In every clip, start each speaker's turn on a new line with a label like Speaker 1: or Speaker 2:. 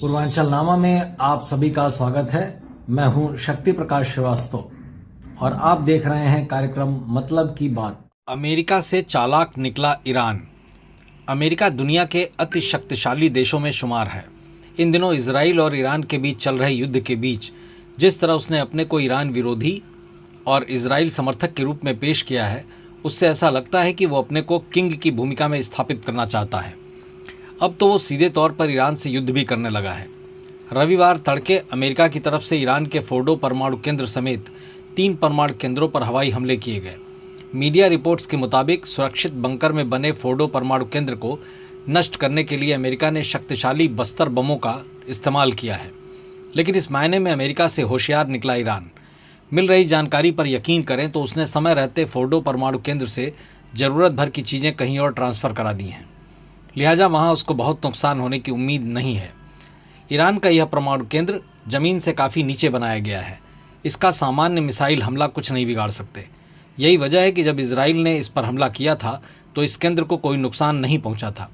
Speaker 1: पूर्वांचल नामा में आप सभी का स्वागत है। मैं हूं शक्ति प्रकाश श्रीवास्तव और आप देख रहे हैं कार्यक्रम मतलब की बात। अमेरिका से चालाक निकला ईरान। अमेरिका दुनिया के अति शक्तिशाली देशों में शुमार है। इन दिनों इजराइल और ईरान के बीच चल रहे युद्ध के बीच जिस तरह उसने अपने को ईरान विरोधी और इजराइल समर्थक के रूप में पेश किया है, उससे ऐसा लगता है कि वो अपने को किंग की भूमिका में स्थापित करना चाहता है। अब तो वो सीधे तौर पर ईरान से युद्ध भी करने लगा है। रविवार तड़के अमेरिका की तरफ से ईरान के फोर्डो परमाणु केंद्र समेत 3 परमाणु केंद्रों पर हवाई हमले किए गए। मीडिया रिपोर्ट्स के मुताबिक सुरक्षित बंकर में बने फोर्डो परमाणु केंद्र को नष्ट करने के लिए अमेरिका ने शक्तिशाली बस्तर बमों का इस्तेमाल किया है। लेकिन इस मायने में अमेरिका से होशियार निकला ईरान। मिल रही जानकारी पर यकीन करें तो उसने समय रहते फोर्डो परमाणु केंद्र से ज़रूरत भर की चीज़ें कहीं और ट्रांसफ़र करा दी हैं, लिहाजा वहाँ उसको बहुत नुकसान होने की उम्मीद नहीं है। ईरान का यह परमाणु केंद्र ज़मीन से काफ़ी नीचे बनाया गया है। इसका सामान्य मिसाइल हमला कुछ नहीं बिगाड़ सकते। यही वजह है कि जब इजराइल ने इस पर हमला किया था तो इस केंद्र को कोई नुकसान नहीं पहुंचा था।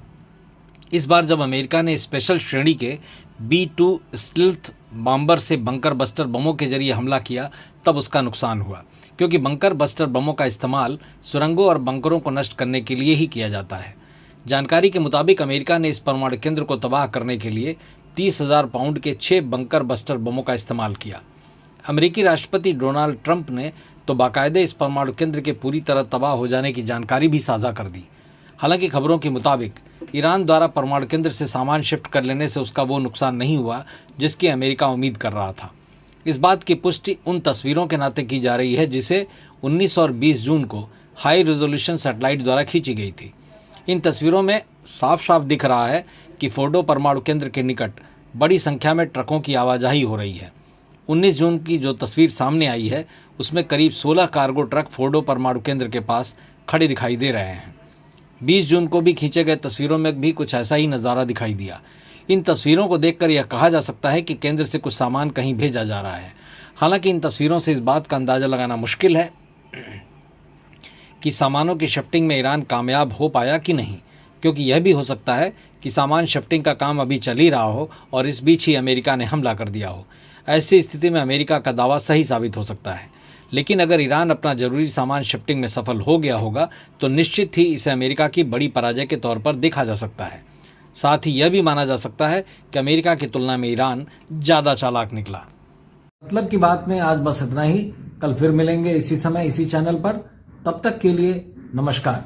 Speaker 1: इस बार जब अमेरिका ने स्पेशल श्रेणी के B-2 स्टील्थ बॉम्बर से बंकर बस्टर बमों के जरिए हमला किया तब उसका नुकसान हुआ, क्योंकि बंकर बस्टर बमों का इस्तेमाल सुरंगों और बंकरों को नष्ट करने के लिए ही किया जाता है। जानकारी के मुताबिक अमेरिका ने इस परमाणु केंद्र को तबाह करने के लिए 30,000 पाउंड के 6 बंकर बस्टर बमों का इस्तेमाल किया। अमेरिकी राष्ट्रपति डोनाल्ड ट्रंप ने तो बाकायदे इस परमाणु केंद्र के पूरी तरह तबाह हो जाने की जानकारी भी साझा कर दी। हालांकि खबरों के मुताबिक ईरान द्वारा परमाणु केंद्र से सामान शिफ्ट कर लेने से उसका वो नुकसान नहीं हुआ जिसकी अमेरिका उम्मीद कर रहा था। इस बात की पुष्टि उन तस्वीरों के नाते की जा रही है जिसे 19 और 20 जून को हाई रेजोल्यूशन सैटेलाइट द्वारा खींची गई थी। इन तस्वीरों में साफ साफ दिख रहा है कि फोर्डो परमाणु केंद्र के निकट बड़ी संख्या में ट्रकों की आवाजाही हो रही है। 19 जून की जो तस्वीर सामने आई है उसमें करीब 16 कार्गो ट्रक फोर्डो परमाणु केंद्र के पास खड़े दिखाई दे रहे हैं। 20 जून को भी खींचे गए तस्वीरों में भी कुछ ऐसा ही नज़ारा दिखाई दिया। इन तस्वीरों को देखकर यह कहा जा सकता है कि केंद्र से कुछ सामान कहीं भेजा जा रहा है। हालांकि इन तस्वीरों से इस बात का अंदाज़ा लगाना मुश्किल है कि सामानों की शिफ्टिंग में ईरान कामयाब हो पाया कि नहीं, क्योंकि यह भी हो सकता है कि सामान शिफ्टिंग का काम अभी चल ही रहा हो और इस बीच ही अमेरिका ने हमला कर दिया हो। ऐसी स्थिति में अमेरिका का दावा सही साबित हो सकता है। लेकिन अगर ईरान अपना जरूरी सामान शिफ्टिंग में सफल हो गया होगा तो निश्चित ही इसे अमेरिका की बड़ी पराजय के तौर पर देखा जा सकता है। साथ ही यह भी माना जा सकता है कि अमेरिका की तुलना में ईरान ज़्यादा चालाक निकला। मतलब की बात में आज बस इतना ही। कल फिर मिलेंगे इसी समय इसी चैनल पर। तब तक के लिए नमस्कार।